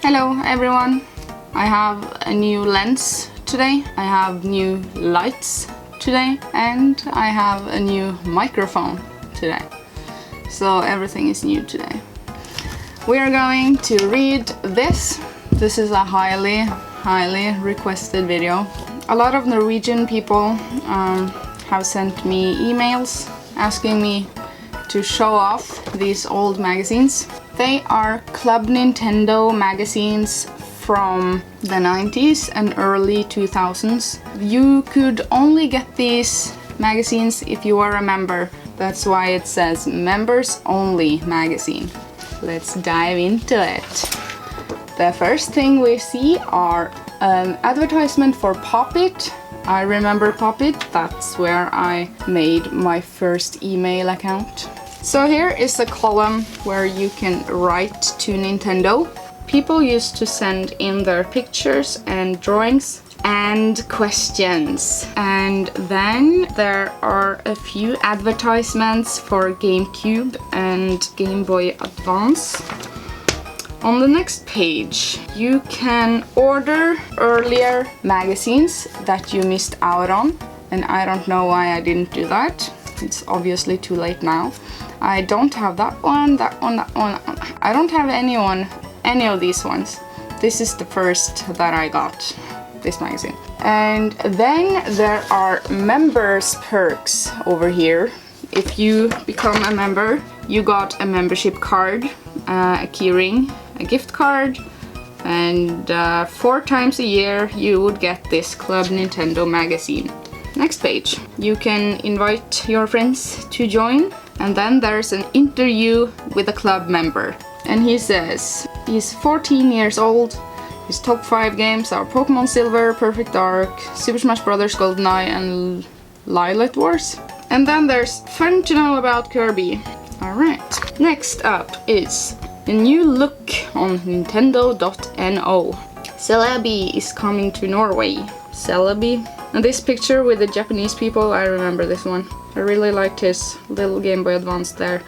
Hello everyone! I have a new lens today, I have new lights today, and I have a new microphone today. So everything is new today. We are going to read this. This is a highly requested video. A lot of Norwegian people have sent me emails asking me to show off these old magazines. They are Club Nintendo magazines from the 90s and early 2000s. You could only get these magazines if you were a member. That's why it says members only magazine. Let's dive into it. The first thing we see are an advertisement for Pop-It. I remember Pop-It, that's where I made my first email account. So here is a column where you can write to Nintendo. People used to send in their pictures and drawings and questions. And then there are a few advertisements for GameCube and Game Boy Advance. On the next page, you can order earlier magazines that you missed out on. And I don't know why I didn't do that. It's obviously too late now. I don't have that one. I don't have any of these ones. This is the first that I got, this magazine. And then there are members perks over here. If you become a member, you got a membership card, a keyring, a gift card, and 4 times a year you would get this Club Nintendo magazine. Next page, you can invite your friends to join, and then there's an interview with a club member. And he says he's 14 years old, his top 5 games are Pokemon Silver, Perfect Dark, Super Smash Bros. GoldenEye and Lilith Wars. And then there's fun to know about Kirby. Alright, next up is a new look on Nintendo.no. Celebi is coming to Norway. Celebi. And this picture with the Japanese people, I remember this one. I really liked his little Game Boy Advance there.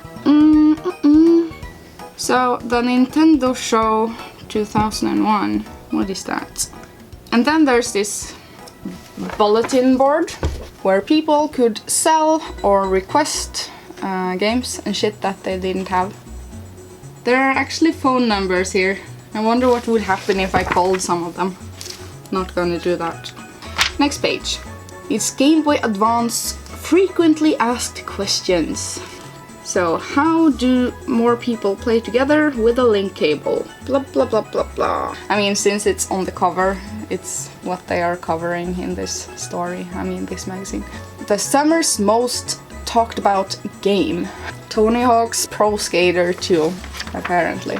So, the Nintendo Show 2001. What is that? And then there's this bulletin board where people could sell or request games and shit that they didn't have. There are actually phone numbers here. I wonder what would happen if I called some of them. Not gonna do that. Next page. It's Game Boy Advance frequently asked questions. So, how do more people play together with a link cable? Blah blah blah blah blah. I mean, since it's on the cover, it's what they are covering in this story. I mean, this magazine. The summer's most talked about game. Tony Hawk's Pro Skater 2, apparently.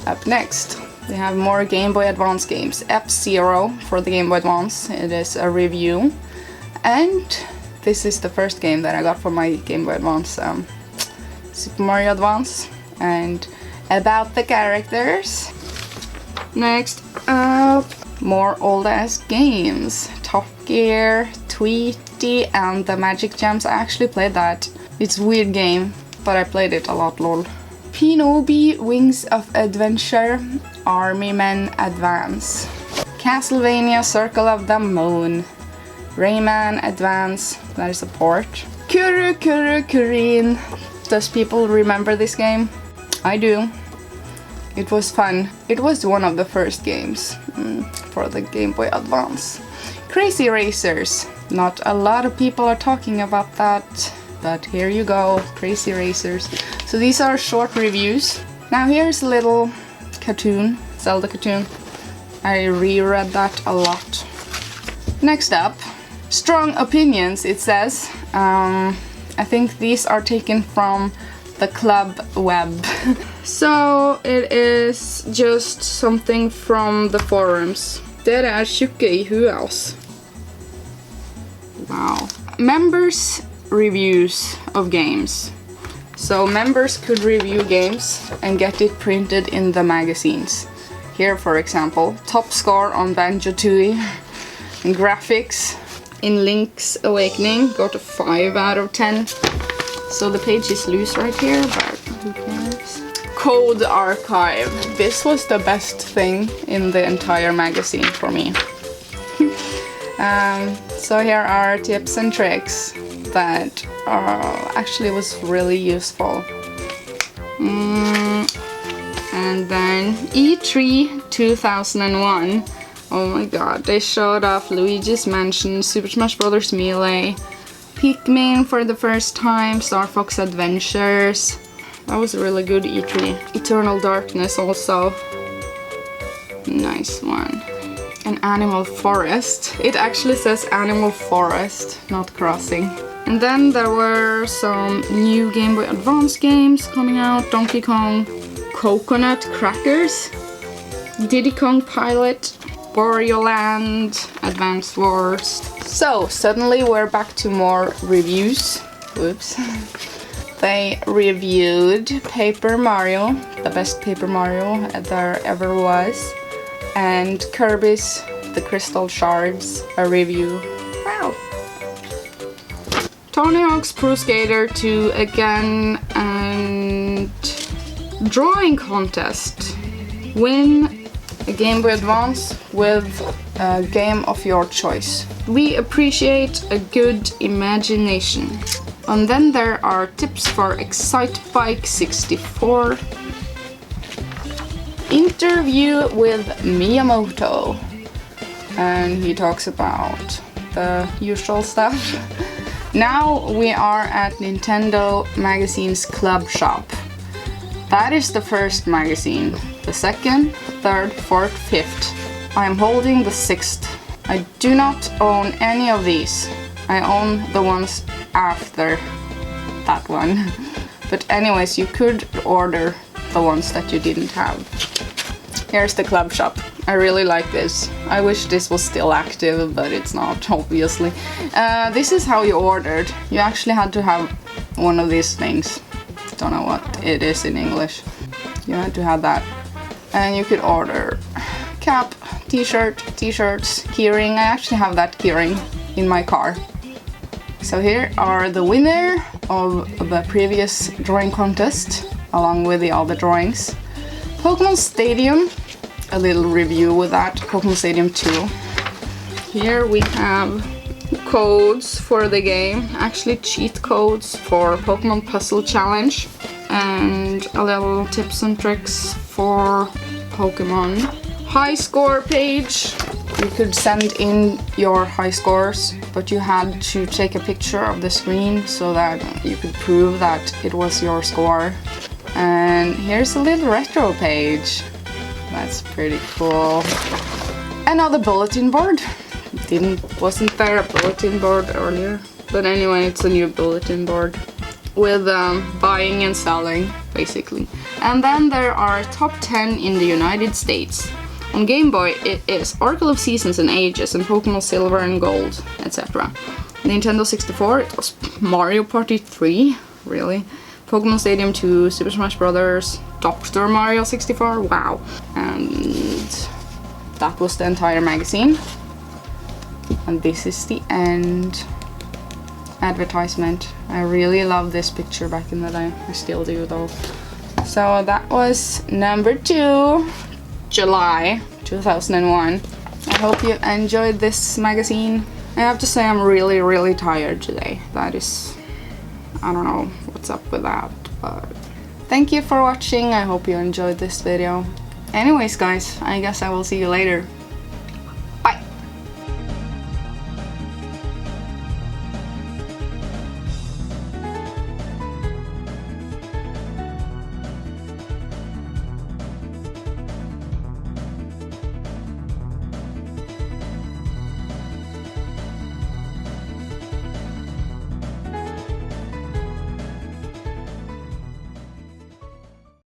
Up next, we have more Game Boy Advance games. F-Zero for the Game Boy Advance. It is a review. And this is the first game that I got for my Game Boy Advance. Super Mario Advance. And about the characters. Next up, more old-ass games. Top Gear, Tweety, and the Magic Gems. I actually played that. It's a weird game, but I played it a lot, lol. Pinobi Wings of Adventure, Army Men Advance. Castlevania Circle of the Moon. Rayman Advance, that is a port. Kuru Kuru Kurin. Does people remember this game? I do. It was fun. It was one of the first games for the Game Boy Advance. Crazy Racers. Not a lot of people are talking about that, but here you go, Crazy Racers. So these are short reviews. Now here's a little cartoon, Zelda cartoon. I reread that a lot. Next up, strong opinions, it says. I think these are taken from the club web. So it is just something from the forums. Dere tjukke I huet. Wow. Members reviews of games. So members could review games and get it printed in the magazines. Here, for example, top score on Banjo-Tooie. Graphics in Link's Awakening got a 5 out of 10. So the page is loose right here, but who cares? code archive. This was the best thing in the entire magazine for me. So here are tips and tricks that actually was really useful. And then E3 2001. Oh my god, they showed off Luigi's Mansion, Super Smash Bros. Melee, Pikmin for the first time, Star Fox Adventures. That was a really good E3. Eternal Darkness also. Nice one. An Animal Forest. It actually says Animal Forest, not Crossing. And then there were some new Game Boy Advance games coming out. Donkey Kong, Coconut Crackers, Diddy Kong Pilot, Wario Land, Advance Wars. So suddenly we're back to more reviews. Whoops. They reviewed Paper Mario, the best Paper Mario there ever was, and Kirby's The Crystal Shards, a review. Wow. Tony Hawk's Pro Skater 2 again, and drawing contest. Win a Game Boy Advance with a game of your choice. We appreciate a good imagination. And then there are tips for Excite Bike 64. Interview with Miyamoto. And he talks about the usual stuff. Now we are at Nintendo Magazine's Club Shop. That is the first magazine. The second, third, fourth, fifth. I am holding the sixth. I do not own any of these. I own the ones after that one. But anyways, you could order the ones that you didn't have. Here's the Club Shop. I really like this. I wish this was still active, but it's not, obviously. This is how you ordered. You actually had to have one of these things. Don't know what it is in English. You had to have that. And you could order cap, t-shirt, t-shirts, keyring. I actually have that keyring in my car. So here are the winner of the previous drawing contest, along with the other drawings. Pokemon Stadium, a little review with that, Pokemon Stadium 2. Here we have codes for the game, actually cheat codes for Pokemon Puzzle Challenge, and a little tips and tricks for Pokemon. High score page. You could send in your high scores, but you had to take a picture of the screen so that you could prove that it was your score. And here's a little retro page. That's pretty cool. Another bulletin board. Wasn't there a bulletin board earlier? But anyway, it's a new bulletin board with buying and selling, basically. And then there are top 10 in the United States. On Game Boy, it is Oracle of Seasons and Ages and Pokemon Silver and Gold, etc. Nintendo 64, it was Mario Party 3, really. Pokemon Stadium 2, Super Smash Bros., Dr. Mario 64, wow. And that was the entire magazine. And this is the end. Advertisement. I really loved this picture back in the day. I still do though. So that was number 2, July 2001. I hope you enjoyed this magazine. I have to say I'm really tired today. That is, I don't know what's up with that, but thank you for watching. I hope you enjoyed this video. Anyways guys, I guess I will see you later.